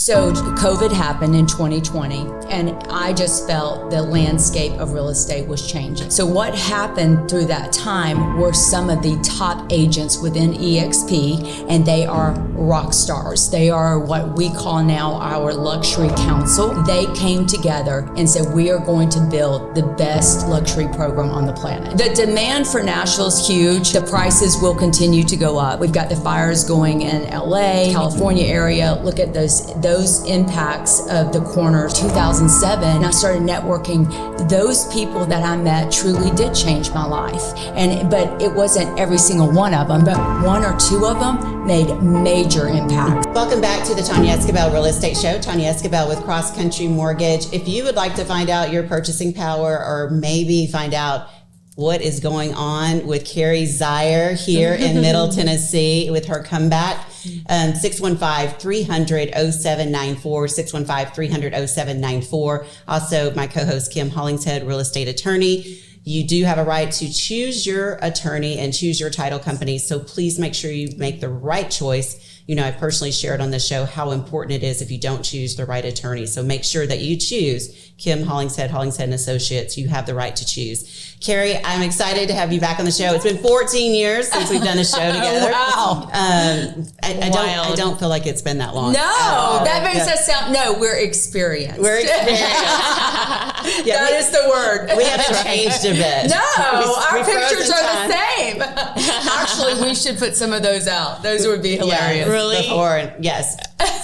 So COVID happened in 2020, and I just felt the landscape of real estate was changing. So what happened through that time were some of the top agents within EXP, and they are rock stars. They are what we call now our luxury council. They came together and said, we are going to build the best luxury program on the planet. The demand for Nashville is huge. The prices will continue to go up. We've got the fires going in LA, California area. Look at those impacts of the corner. 2007, I started networking. Those people that I met truly did change my life. But it wasn't every single one of them, but one or two of them made major impact. Welcome back to the Tonya Esquibel Real Estate Show. Tonya Esquibel with Cross Country Mortgage. If you would like to find out your purchasing power, or maybe find out what is going on with Carrie Zeier here in Middle Tennessee with her comeback, 615-300-0794, 615-300-0794. Also, my co-host Kim Hollingshead, real estate attorney. You do have a right to choose your attorney and choose your title company. So please make sure you make the right choice. You know, I personally shared on the show how important it is if you don't choose the right attorney. So make sure that you choose Kim Hollingshead, Hollingshead & Associates. You have the right to choose. Carrie, I'm excited to have you back on the show. It's been 14 years since we've done a show together. Wow. I don't feel like it's been that long. No, that makes us sound, we're experienced. We're experienced. That is the word. We haven't changed a bit. No, our pictures are the same. Actually, we should put some of those out. Those would be hilarious. Yeah, really? Before, yes.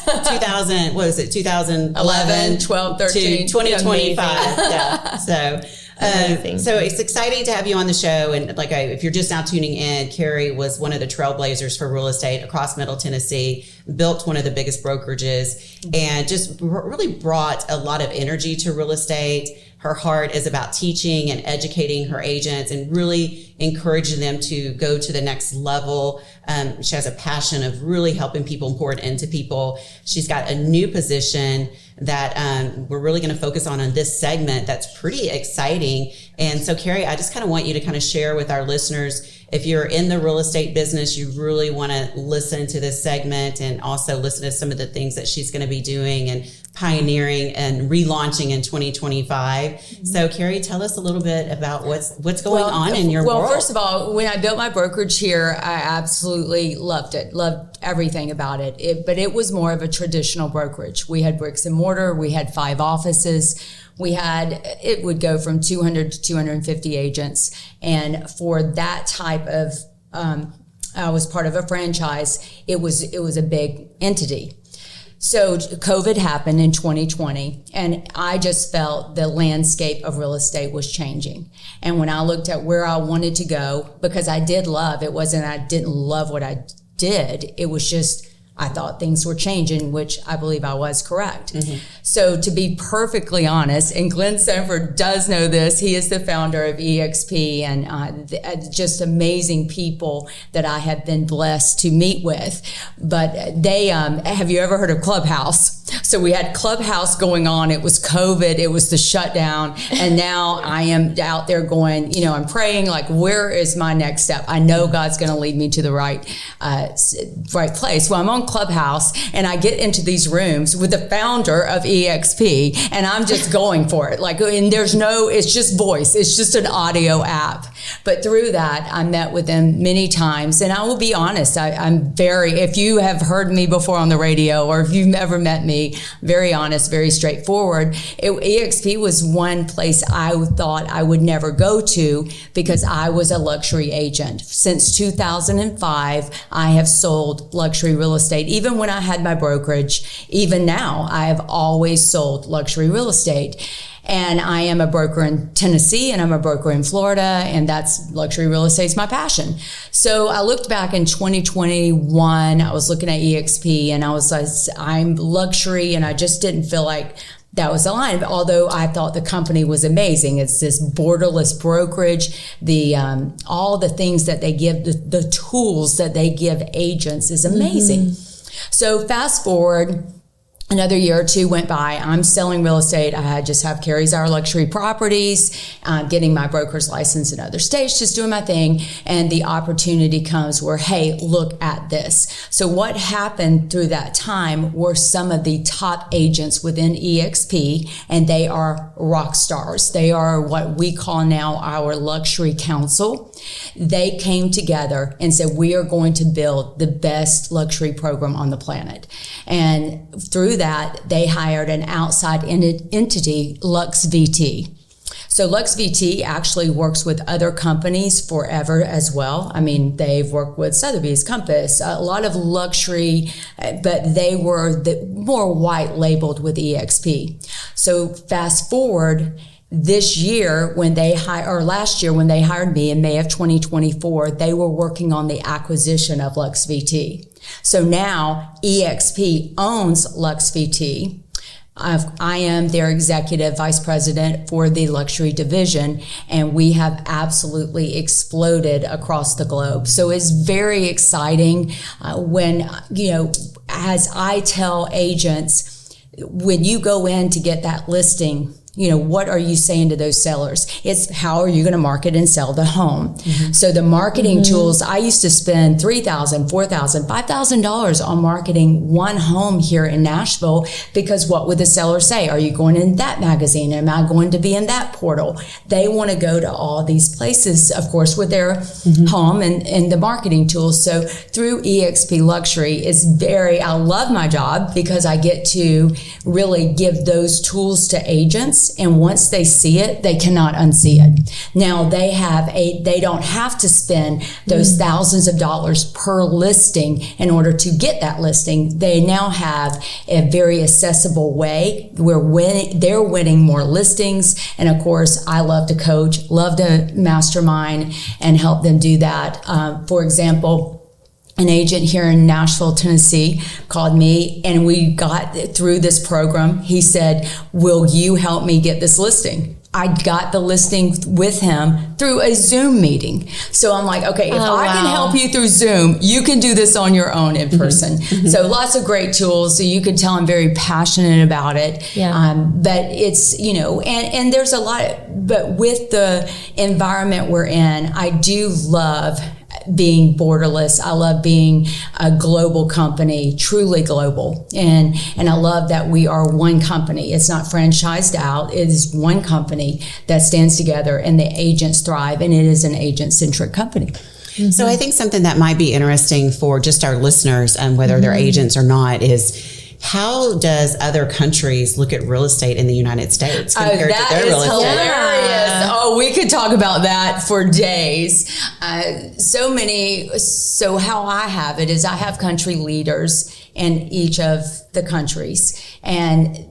2000, what was it? 2011, 12, 13. 2025. Yeah. So it's exciting to have you on the show. And if you're just now tuning in, Carrie was one of the trailblazers for real estate across Middle Tennessee, built one of the biggest brokerages, and just really brought a lot of energy to real estate. Her heart is about teaching and educating her agents and really encouraging them to go to the next level. She has a passion of really helping people and pouring into people. She's got a new position that we're really going to focus on this segment that's pretty exciting. And so, Carrie, I just kind of want you to kind of share with our listeners, if you're in the real estate business, you really want to listen to this segment and also listen to some of the things that she's going to be doing and pioneering and relaunching in 2025. So, Carrie, tell us a little bit about what's going on in your world. Well, first of all, when I built my brokerage here, I absolutely loved it. Loved everything about it. But it was more of a traditional brokerage. We had bricks and mortar. We had 5 offices. It would go from 200 to 250 agents. And for that type of, I was part of a franchise, it was a big entity. So COVID happened in 2020, and I just felt the landscape of real estate was changing. And when I looked at where I wanted to go, because I did love, it wasn't I didn't love what I did, it was just I thought things were changing, which I believe I was correct. Mm-hmm. So to be perfectly honest, and Glenn Sanford does know this, he is the founder of EXP, and just amazing people that I have been blessed to meet with. But they, have you ever heard of Clubhouse? So we had Clubhouse going on. It was COVID. It was the shutdown. And now I am out there going, I'm praying like, where is my next step? I know God's going to lead me to the right place. Well, I'm on Clubhouse and I get into these rooms with the founder of EXP, and I'm just going for it. And it's just voice. It's just an audio app. But through that, I met with them many times. And I will be honest, if you have heard me before on the radio, or if you've ever met me, very honest, very straightforward. EXP was one place I thought I would never go to because I was a luxury agent. Since 2005, I have sold luxury real estate. Even when I had my brokerage, even now, I have always sold luxury real estate. And I am a broker in Tennessee, and I'm a broker in Florida, and that's luxury real estate is my passion. So I looked back in 2021, I was looking at EXP, and I was like, I'm luxury, and I just didn't feel like that was the line. Although I thought the company was amazing. It's this borderless brokerage, all the things that they give, the tools that they give agents is amazing. Mm-hmm. So fast forward, Another year or two went by. I'm selling real estate. I just have Carrie Zeier Luxury Properties, getting my broker's license in other states, just doing my thing. And the opportunity comes where, hey, look at this. So what happened through that time were some of the top agents within EXP, and they are rock stars. They are what we call now our luxury council. They came together and said, we are going to build the best luxury program on the planet. And through that, they hired an outside entity, Luxe VT. So Luxe VT actually works with other companies forever as well. I mean, they've worked with Sotheby's, Compass, a lot of luxury, but they were more white labeled with EXP. So fast forward, this year, last year when they hired me in May of 2024, they were working on the acquisition of Luxe VT. So now EXP owns Luxe VT. I am their executive vice president for the luxury division, and we have absolutely exploded across the globe. So it's very exciting when, as I tell agents, when you go in to get that listing, what are you saying to those sellers? It's how are you going to market and sell the home? Mm-hmm. So the marketing tools, I used to spend $3,000, $4,000, $5,000 on marketing one home here in Nashville, because what would the seller say? Are you going in that magazine? Am I going to be in that portal? They want to go to all these places, of course, with their home and the marketing tools. So through EXP Luxury, I love my job because I get to really give those tools to agents. And once they see it, they cannot unsee it. Now they don't have to spend those thousands of dollars per listing in order to get that listing. They now have a very accessible way where they're winning more listings. And of course, I love to coach, love to mastermind and help them do that. For example, an agent here in Nashville, Tennessee called me and we got through this program. He said, will you help me get this listing? I got the listing with him through a Zoom meeting. So I'm like, okay, if I can help you through Zoom, you can do this on your own in person. So lots of great tools. So you could tell I'm very passionate about it. Yeah. But it's, and there's a lot, but with the environment we're in, I do love being borderless. I love being a global company, truly global. And I love that we are one company. It's not franchised out. It is one company that stands together and the agents thrive, and it is an agent-centric company. So I think something that might be interesting for just our listeners, whether they're agents or not, is how does other countries look at real estate in the United States compared to their real estate? Hilarious. Oh, we could talk about that for days. So how I have it is I have country leaders in each of the countries. And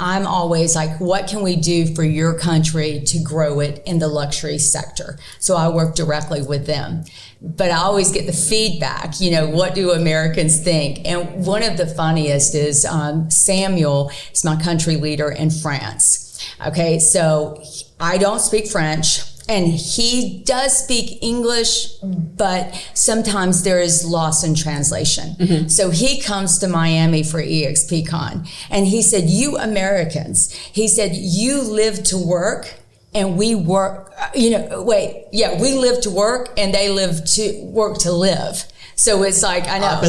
I'm always like, what can we do for your country to grow it in the luxury sector? So I work directly with them. But I always get the feedback, what do Americans think? And one of the funniest is Samuel is my country leader in France. Okay, so I don't speak French. And he does speak English, but sometimes there is loss in translation. So he comes to Miami for EXPCon. And he said, you Americans, he said, you live to work and we work, we live to work and they live to work to live. So it's like, I know,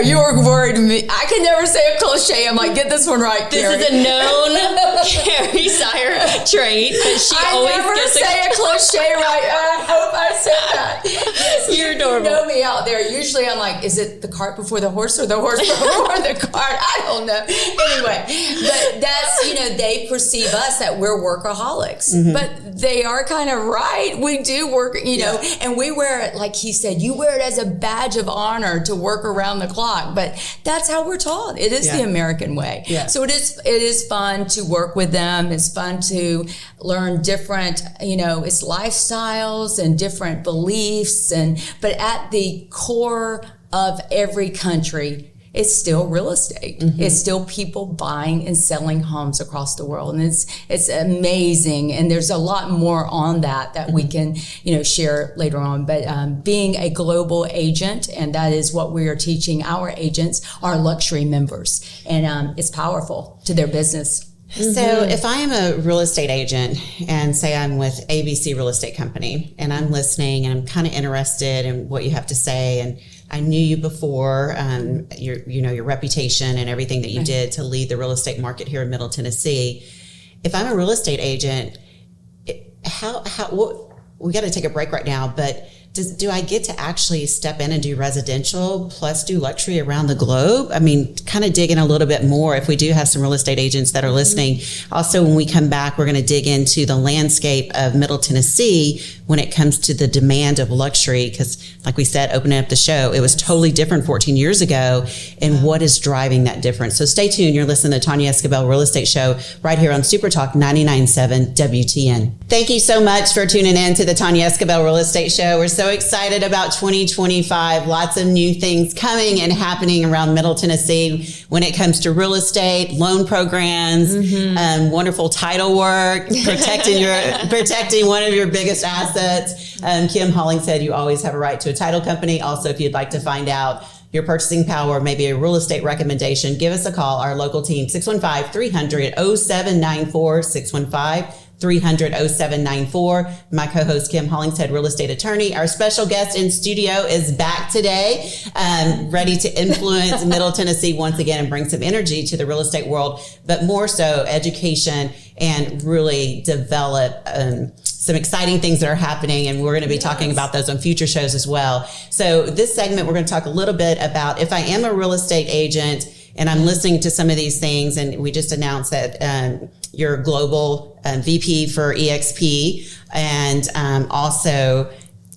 you were worried me. I can never say a cliche. I'm like, get this one right, Carrie. This is a known Carrie Zeier trait, but she always gets say a cliche right. I hope I said that. Yes, You're adorable. You know me out there. Usually I'm like, is it the cart before the horse or the horse before the cart? I don't know. Anyway, but that's, they perceive us that we're workaholics, but they are kind of right. We do work, and we wear it, like he said, you wear it as a badge of honor to work around the clock, but that's how we're taught. It is the American way. So it is fun to work with them. It's fun to learn different, it's lifestyles and different beliefs, but at the core of every country it's still real estate. It's still people buying and selling homes across the world. And it's amazing. And there's a lot more on that we can, share later on. But being a global agent, and that is what we are teaching our agents, our luxury members. And it's powerful to their business. So if I am a real estate agent and say I'm with ABC Real Estate Company and I'm listening and I'm kind of interested in what you have to say, and I knew you before, your reputation and everything that you did to lead the real estate market here in Middle Tennessee. If I'm a real estate agent, we got to take a break right now, but do I get to actually step in and do residential plus do luxury around the globe? I mean, kind of dig in a little bit more if we do have some real estate agents that are listening. Also, when we come back, we're going to dig into the landscape of Middle Tennessee when it comes to the demand of luxury. Because like we said, opening up the show, it was totally different 14 years ago. And what is driving that difference? So stay tuned. You're listening to Tonya Esquibel Real Estate Show right here on Super Talk 99.7 WTN. Thank you so much for tuning in to the Tonya Esquibel Real Estate Show. We're so excited about 2025. Lots of new things coming and happening around Middle Tennessee when it comes to real estate, loan programs, wonderful title work, protecting one of your biggest assets. Kim Hollingshead, you always have a right to a title company. Also, if you'd like to find out your purchasing power, maybe a real estate recommendation, give us a call. Our local team, 615-300-0794, 615-300-0794. My co-host, Kim Hollingshead, real estate attorney. Our special guest in studio is back today, ready to influence Middle Tennessee once again and bring some energy to the real estate world, but more so education and really develop some exciting things that are happening. And we're going to be talking about those on future shows as well. So this segment, we're going to talk a little bit about if I am a real estate agent and I'm listening to some of these things, and we just announced that you're global VP for EXP, and also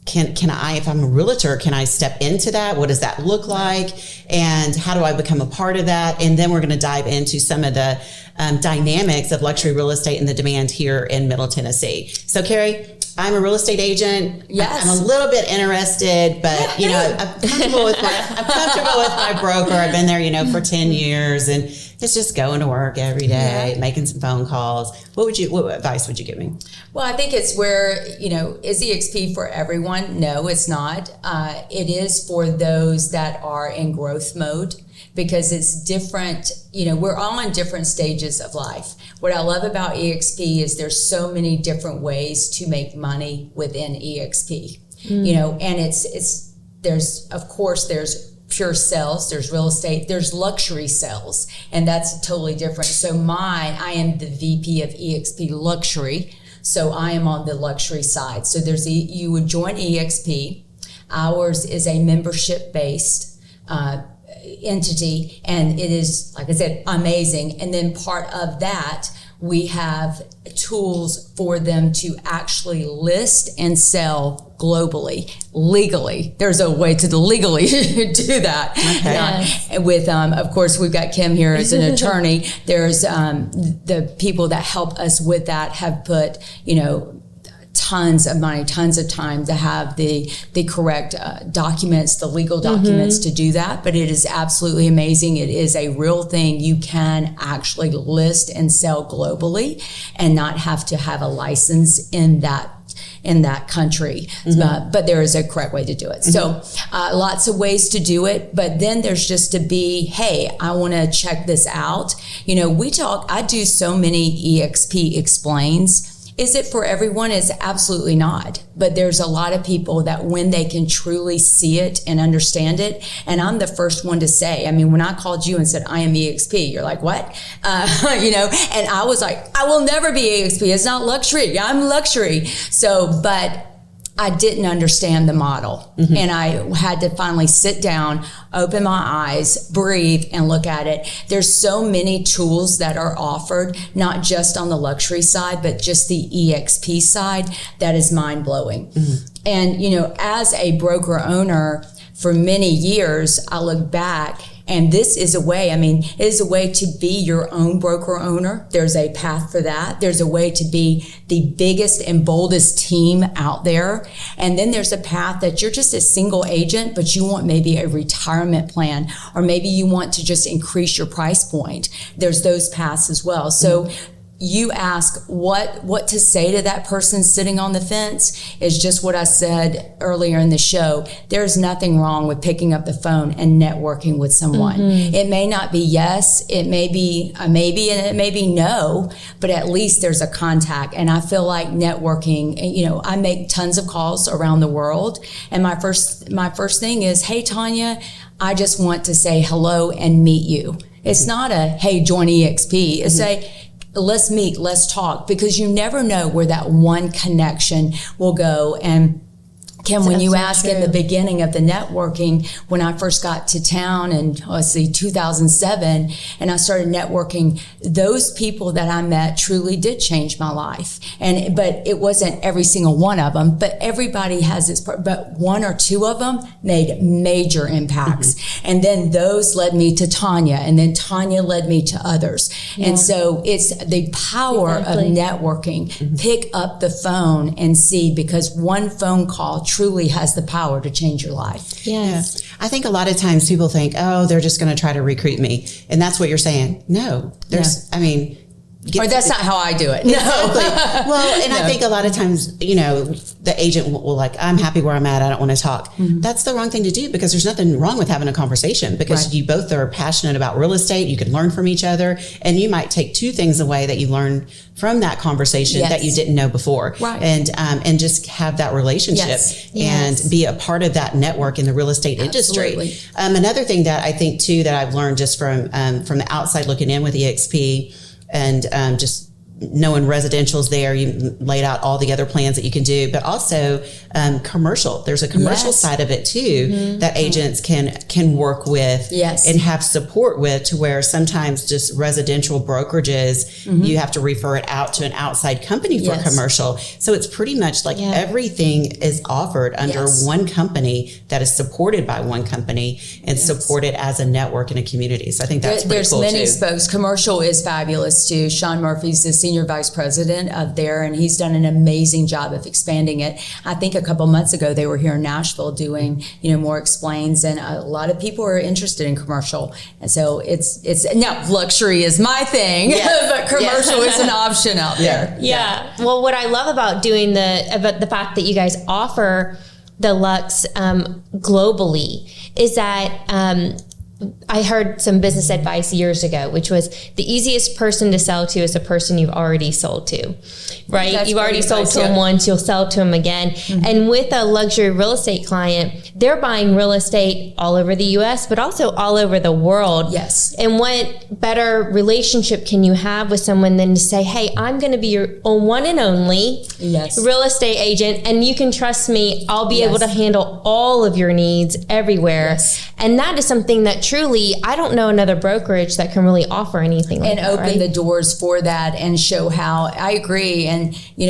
can I, if I'm a realtor, can I step into that? What does that look like? And how do I become a part of that? And then we're going to dive into some of the dynamics of luxury real estate and the demand here in Middle Tennessee. So Carrie, I'm a real estate agent. Yes. I'm a little bit interested, but I'm comfortable with my broker. I've been there, for 10 years, and it's just going to work every day, making some phone calls. What advice would you give me? Well, I think it's where, is EXP for everyone? No, it's not. It is for those that are in growth mode, because it's different. We're all in different stages of life. What I love about EXP is there's so many different ways to make money within EXP. And there's pure sales, there's real estate, there's luxury sales, and that's totally different. So I am the VP of EXP Luxury, so I am on the luxury side. So you would join EXP. Ours is a membership-based entity, and it is, like I said, amazing. And then part of that, we have tools for them to actually list and sell globally, legally. There's a way to legally do that. Okay. With, of course, we've got Kim here as an attorney. There's the people that help us with that have put, tons of money, tons of time to have the correct documents, the legal documents to do that. But it is absolutely amazing. It is a real thing. You can actually list and sell globally and not have to have a license in that country. But there is a correct way to do it. So lots of ways to do it. But then there's just to be, hey, I want to check this out. I do so many EXP explains. Is it for everyone? It's absolutely not. But there's a lot of people that when they can truly see it and understand it, and I'm the first one to say, when I called you and said, I am EXP, you're like, what? And I was like, I will never be EXP. It's not luxury. I'm luxury. So, but I didn't understand the model. And I had to finally sit down, open my eyes, breathe, and look at it. There's so many tools that are offered, not just on the luxury side, but just the EXP side, that is mind-blowing. And, as a broker owner, for many years, I look back And this is a way, it is a way to be your own broker owner. There's a path for that. There's a way to be the biggest and boldest team out there. And then there's a path that you're just a single agent, but you want maybe a retirement plan, or maybe you want to just increase your price point. There's those paths as well. So you ask what to say to that person sitting on the fence is just what I said earlier in the show. There's nothing wrong with picking up the phone and networking with someone. It may not be yes, it may be a maybe, and it may be no, but at least there's a contact. And I feel like networking, I make tons of calls around the world, and my first thing is, hey Tonya, I just want to say hello and meet you. It's not a hey, join EXP. It's a let's meet, let's talk, because you never know where that one connection will go. And Kim, when you asked in the beginning of the networking, when I first got to town in, 2007, and I started networking, those people that I met truly did change my life. But it wasn't every single one of them, but everybody has its part, but one or two of them made major impacts. And then those led me to Tonya, and then Tonya led me to others. And so it's the power of networking. Pick up the phone and see, because one phone call truly has the power to change your life. Yes. I think a lot of times people think, oh, they're just going to try to recruit me. And that's what you're saying. No, Or that's not how I do it. No. Exactly. Well, and I think a lot of times, the agent will like, I'm happy where I'm at. I don't want to talk. That's the wrong thing to do, because there's nothing wrong with having a conversation, because you both are passionate about real estate. You can learn from each other, and you might take two things away that you learn from that conversation that you didn't know before. Right. And just have that relationship and be a part of that network in the real estate industry. Another thing that I think too, that I've learned just from the outside looking in with EXP, and just knowing residential's there, you laid out all the other plans that you can do, but also commercial. There's a commercial side of it too that agents can work with and have support with, to where sometimes just residential brokerages, you have to refer it out to an outside company for commercial. So it's pretty much like everything is offered under one company that is supported by one company and supported as a network in a community. So I think that's pretty cool too. There's many spokes. Commercial is fabulous too. Sean Murphy's the senior vice president of there, and he's done an amazing job of expanding it. I think a couple months ago they were here in Nashville doing more explains, and a lot of people are interested in commercial. And so it's now luxury is my thing, but commercial is an option out there. Well, what I love about doing about the fact that you guys offer the Luxe globally is that I heard some business advice years ago, which was the easiest person to sell to is the person you've already sold to, right? You've already sold to them once, you'll sell to them again. And with a luxury real estate client, they're buying real estate all over the U.S., but also all over the world. Yes. And what better relationship can you have with someone than to say, hey, I'm going to be your one and only real estate agent, and you can trust me. I'll be able to handle all of your needs everywhere. And that is something that truly, I don't know another brokerage that can really offer anything like that. And open the doors for that and show how. I agree. And,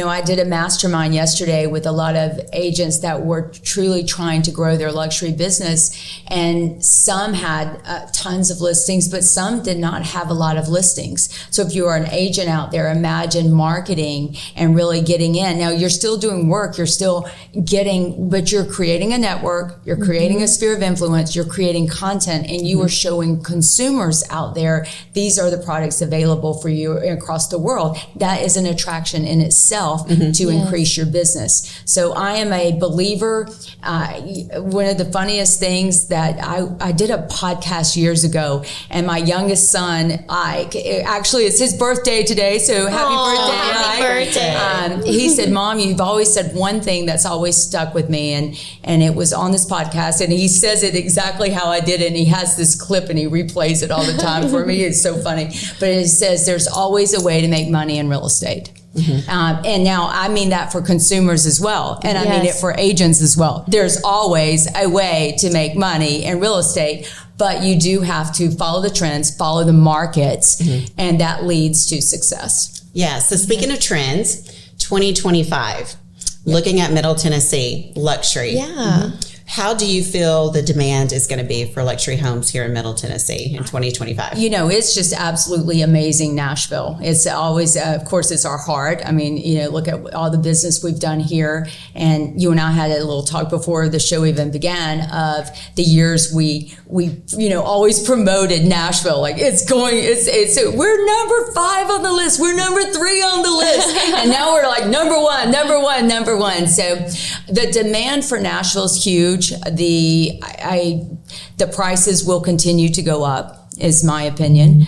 I did a mastermind yesterday with a lot of agents that were truly trying to grow their luxury business. And some had tons of listings, but some did not have a lot of listings. So if you are an agent out there, imagine marketing and really getting in. Now, you're still doing work. You're still but you're creating a network. You're creating a sphere of influence. You're creating content, and you are showing consumers out there, these are the products available for you across the world. That is an attraction in itself to increase your business. So I am a believer. One of the funniest things that I did a podcast years ago, and my youngest son, Ike, actually it's his birthday today, so happy birthday, Ike. He said, Mom, you've always said one thing that's always stuck with me, and it was on this podcast, and he says it exactly how I did it, and he has this clip and he replays it all the time for me. It's so funny. But it says there's always a way to make money in real estate. And now I mean that for consumers as well. And I mean it for agents as well. There's always a way to make money in real estate, but you do have to follow the trends, follow the markets, and that leads to success. Yeah. So speaking of trends, 2025, looking at Middle Tennessee, luxury. How do you feel the demand is going to be for luxury homes here in Middle Tennessee in 2025? It's just absolutely amazing, Nashville. It's always, of course, it's our heart. I mean, look at all the business we've done here. And you and I had a little talk before the show even began of the years we always promoted Nashville. Like we're number 5 on the list. We're number 3 on the list. And now we're like number one. So the demand for Nashville is huge. The prices will continue to go up, is my opinion.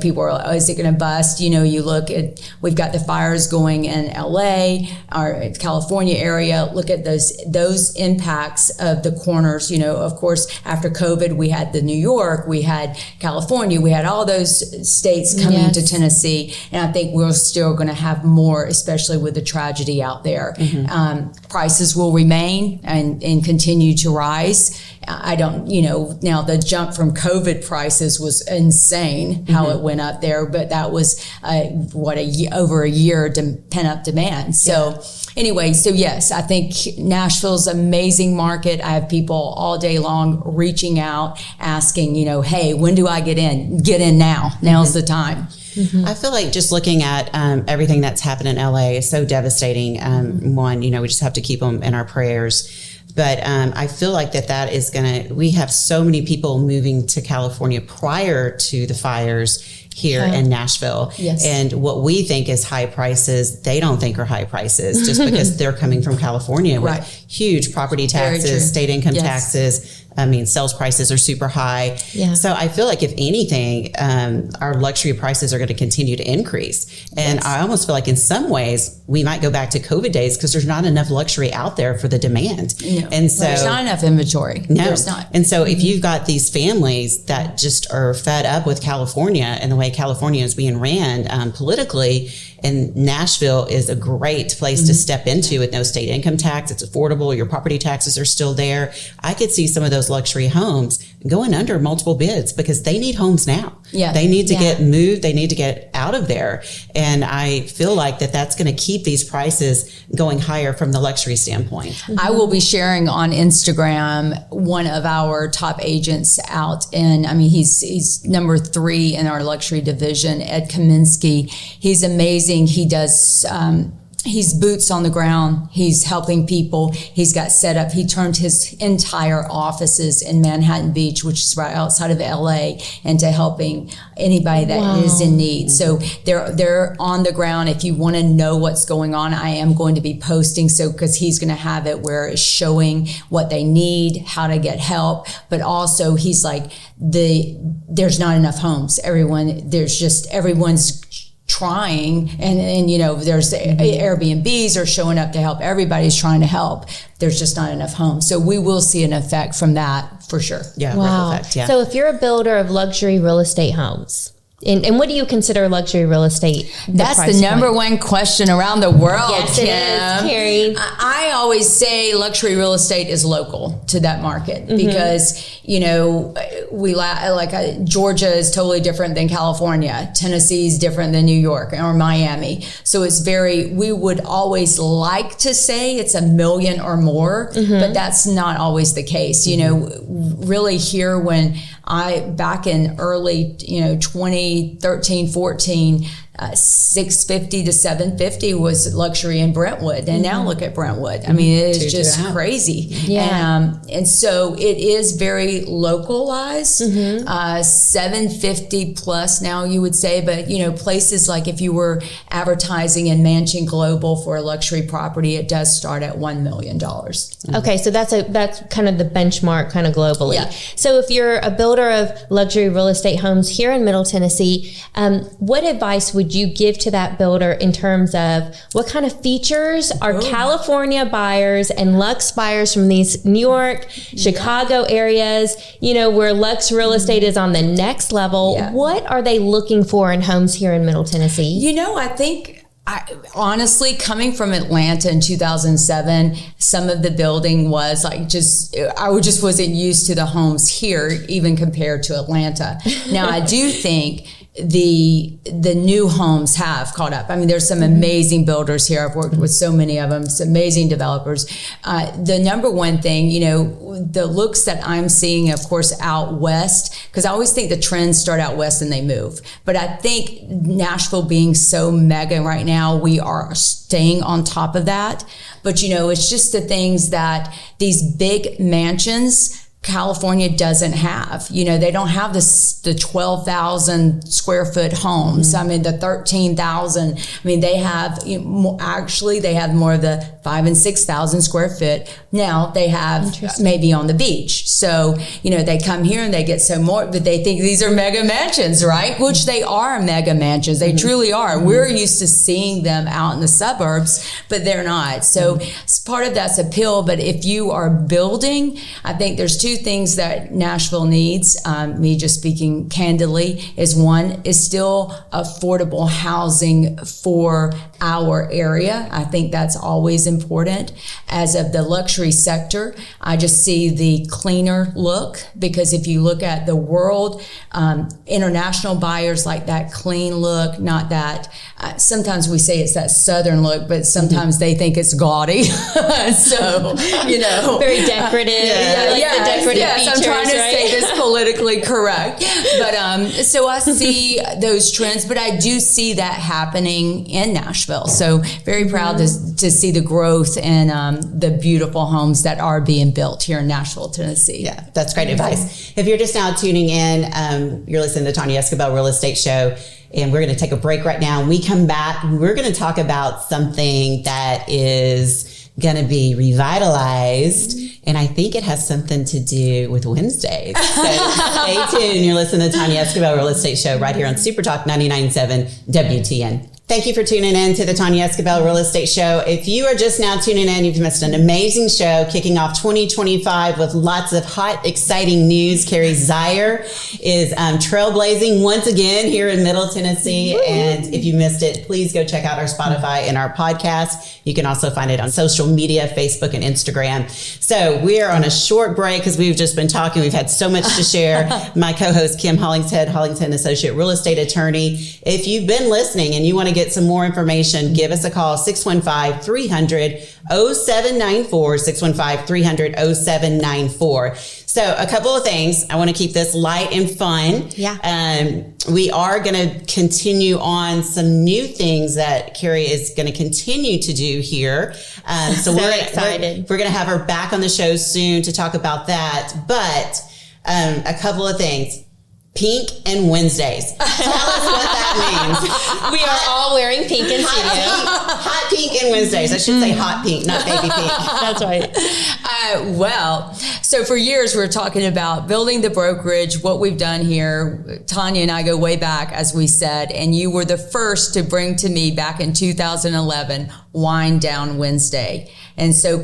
People are, is it going to bust? You look at, we've got the fires going in LA, our California area. Look at those impacts of the corners. Of course, after COVID, we had the New York, we had California, we had all those states coming to Tennessee. And I think we're still going to have more, especially with the tragedy out there. Prices will remain and continue to rise. I don't, now the jump from COVID prices was insane how it went up there, but that was over a year pent up demand. So anyway, yes, I think Nashville's an amazing market. I have people all day long reaching out, asking, hey, when do I get in? Get in now. Now's the time. I feel like just looking at everything that's happened in LA is so devastating. One, we just have to keep them in our prayers. But I feel like that is we have so many people moving to California prior to the fires here in Nashville. Yes. And what we think is high prices, they don't think are high prices just because they're coming from California with huge property taxes, state income taxes. Sales prices are super high. Yeah. So I feel like if anything, our luxury prices are going to continue to increase. And I almost feel like in some ways we might go back to COVID days because there's not enough luxury out there for the demand. No. And so there's not enough inventory. No. There's not. And so if you've got these families that just are fed up with California and the way California is being ran politically, and Nashville is a great place to step into with no state income tax. It's affordable. Your property taxes are still there. I could see some of those luxury homes going under multiple bids because they need homes now. Yeah. They need to get moved. They need to get out of there. And I feel like that's going to keep these prices going higher from the luxury standpoint. I will be sharing on Instagram one of our top agents out in, he's number 3 in our luxury division, Ed Kaminsky. He's amazing. He does, he's boots on the ground. He's helping people. He's got set up. He turned his entire offices in Manhattan Beach, which is right outside of LA, into helping anybody that is in need. So they're on the ground. If you want to know what's going on, I am going to be posting. So, because he's going to have it where it's showing what they need, how to get help, but also he's like there's not enough homes. Everyone's trying and there's Airbnbs are showing up to help. Everybody's trying to help. There's just not enough homes. So we will see an effect from that for sure. Yeah. Wow. Effect, yeah. So if you're a builder of luxury real estate homes, and what do you consider luxury real estate? That's the number one question around the world, yes, Kim. It is, Carrie. I always say luxury real estate is local to that market because, Georgia is totally different than California. Tennessee is different than New York or Miami. So we would always like to say it's $1 million or more, but that's not always the case. Really here when back in early, 2013, 14, 650 to 750 was luxury in Brentwood. And now look at Brentwood. It is just crazy. Yeah. And so it is very localized, 750 plus now you would say, but places like if you were advertising in Mansion Global for a luxury property, it does start at $1 million. Okay. So that's kind of the benchmark kind of globally. Yeah. So if you're a builder of luxury real estate homes here in Middle Tennessee, what advice would you give to that builder in terms of what kind of features are California buyers and Luxe buyers from these New York, Chicago areas, where Luxe real estate is on the next level? Yeah. What are they looking for in homes here in Middle Tennessee? I think honestly, coming from Atlanta in 2007, some of the building was I just wasn't used to the homes here, even compared to Atlanta. Now, I do think the new homes have caught up. I mean, there's some amazing builders here. I've worked with so many of them, some amazing developers. The number one thing, the looks that I'm seeing, of course, out west, because I always think the trends start out west and they move. But I think Nashville being so mega right now, we are staying on top of that. But, it's just the things that these big mansions California doesn't have. They don't have the 12,000 square foot homes. I mean, the 13,000. I mean, they have they have more of the 5,000 and 6,000 square foot. Now they have maybe on the beach. So, they come here and they get some more, but they think these are mega mansions, right? Which they are mega mansions. They truly are. We're used to seeing them out in the suburbs, but they're not. So part of that's appeal. But if you are building, I think there's two things that Nashville needs, me just speaking candidly, is one is still affordable housing for our area. I think that's always important. As of the luxury sector, I just see the cleaner look, because if you look at the world, international buyers like that clean look, not that, sometimes we say it's that southern look, but sometimes they think it's gaudy. So, very decorative. Yes, I'm trying to say this politically correct. But so I see those trends, but I do see that happening in Nashville. So very proud to see the growth and the beautiful homes that are being built here in Nashville, Tennessee. Yeah, that's great advice. If you're just now tuning in, you're listening to Tonya Esquibel Real Estate Show. And we're going to take a break right now. When we come back, we're going to talk about something that is going to be revitalized. And I think it has something to do with Wednesdays. So stay tuned. You're listening to Tonya Esquibel Real Estate Show right here on Super Talk 99.7 WTN. Thank you for tuning in to the Tonya Esquibel Real Estate Show. If you are just now tuning in, you've missed an amazing show kicking off 2025 with lots of hot, exciting news. Carrie Zeier is trailblazing once again here in Middle Tennessee. Woo! And if you missed it, please go check out our Spotify and our podcast. You can also find it on social media, Facebook and Instagram. So we are on a short break because we've just been talking. We've had so much to share. My co-host, Kim Hollingshead, Hollingshead Associate Real Estate Attorney. If you've been listening and you want to get some more information, give us a call, 615-300-0794, 615-300-0794. So a couple of things. I want to keep this light and fun. Yeah. We are going to continue on some new things that Carrie is going to continue to do here. So we're excited. We're going to have her back on the show soon to talk about that. But a couple of things. Pink and Wednesdays. Tell us what that means. We are all wearing pink in studio. Hot pink and Wednesdays. I should say hot pink, not baby pink. That's right. So for years we were talking about building the brokerage, what we've done here. Tonya and I go way back, as we said, and you were the first to bring to me back in 2011 Wind Down Wednesday. And so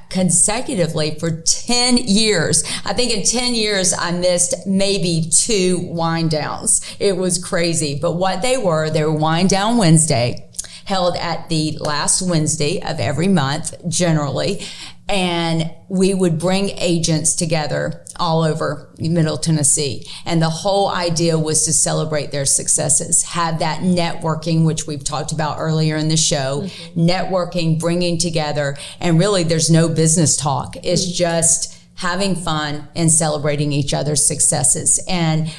consecutively for 10 years, I think in 10 years, I missed maybe 2 wind downs. It was crazy. But what they were Wind Down Wednesday, held at the last Wednesday of every month, generally. And we would bring agents together all over Middle Tennessee. And the whole idea was to celebrate their successes, have that networking, which we've talked about earlier in the show, networking, bringing together. And really, there's no business talk. It's just having fun and celebrating each other's successes. And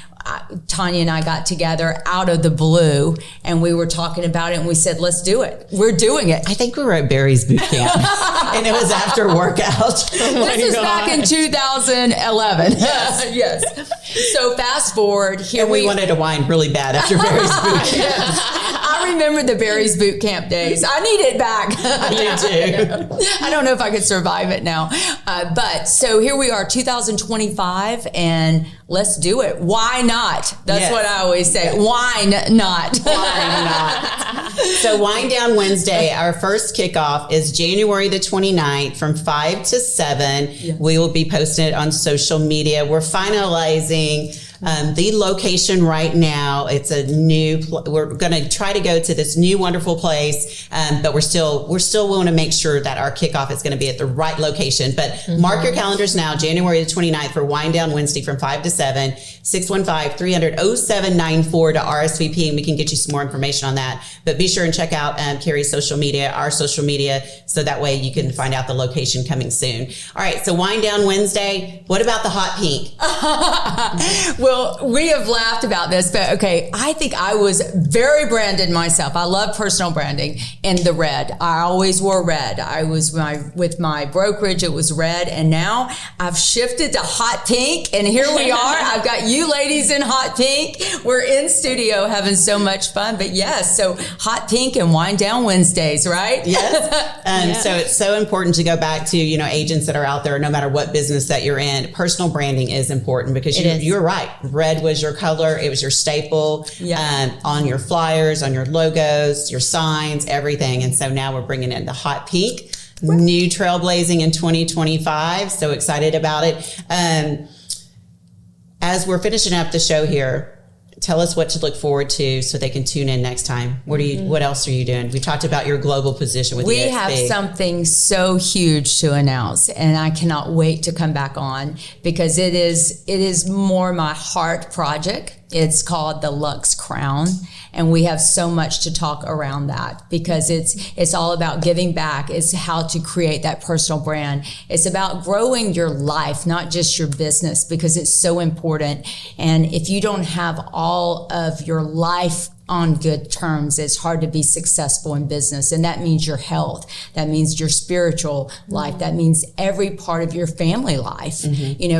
Tonya and I got together out of the blue and we were talking about it and we said, let's do it. We're doing it. I think we were at Barry's boot camp and it was after workout. This is back in 2011. Yes. So fast forward here. And we wanted to whine really bad after Barry's boot camp. Yes. I remember the Barry's boot camp days. I need it back. I do too. I don't know if I could survive it now. But so here we are, 2025, and let's do it. Why not? That's what I always say. Why not? Why not? So Wind Down Wednesday, our first kickoff is January the 29th from 5 to 7. Yeah. We will be posting it on social media. We're finalizing The location right now, it's a new, we're going to try to go to this new wonderful place, but we're still want to make sure that our kickoff is going to be at the right location. But mark your calendars now, January the 29th for Wind Down Wednesday from 5 to 7, 615-300-0794 to RSVP, and we can get you some more information on that. But be sure and check out Carrie's social media, our social media, so that way you can find out the location coming soon. All right, so Wind Down Wednesday. What about the hot pink? Well, we have laughed about this, but okay, I think I was very branded myself. I love personal branding in the red. I always wore red. I was with my brokerage, it was red, and now I've shifted to hot pink, and here we are. I've got you ladies in hot pink. We're in studio having so much fun, but yes, so hot pink and Wind Down Wednesdays, right? Yes. So it's so important to go back to, agents that are out there, no matter what business that you're in, personal branding is important because you're right. Red was your color. It was your staple on your flyers, on your logos, your signs, everything. And so now we're bringing in the hot pink, new trailblazing in 2025. So excited about it. As we're finishing up the show here, tell us what to look forward to so they can tune in next time. What else are you doing? We talked about your global position with We EXP. have something so huge to announce, and I cannot wait to come back on because it is more my heart project. It's called the Luxe Crown, and we have so much to talk around that because it's all about giving back. It's how to create that personal brand. It's about growing your life, not just your business, because it's so important. And if you don't have all of your life on good terms, it's hard to be successful in business. And that means your health. That means your spiritual life. That means every part of your family life.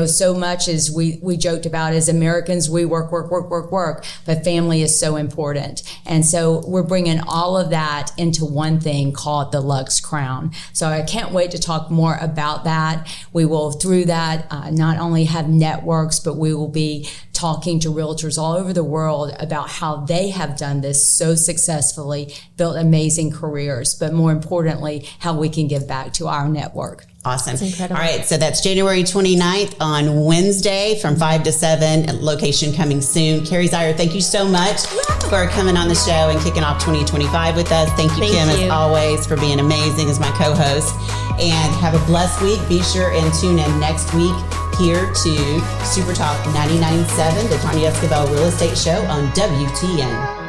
So much as we joked about as Americans, we work, but family is so important. And so we're bringing all of that into one thing called the Luxe Crown. So I can't wait to talk more about that. We will, through that, not only have networks, but we will be talking to realtors all over the world about how they have done this so successfully, built amazing careers, but more importantly, how we can give back to our network. Awesome. That's incredible. All right. So that's January 29th on Wednesday from 5 to 7, location coming soon. Carrie Zeier, thank you so much for coming on the show and kicking off 2025 with us. Thank you, Kim, as always, for being amazing as my co-host. And have a blessed week. Be sure and tune in next week here to Super Talk 99.7, the Tonya Esquibel Real Estate Show on WTN.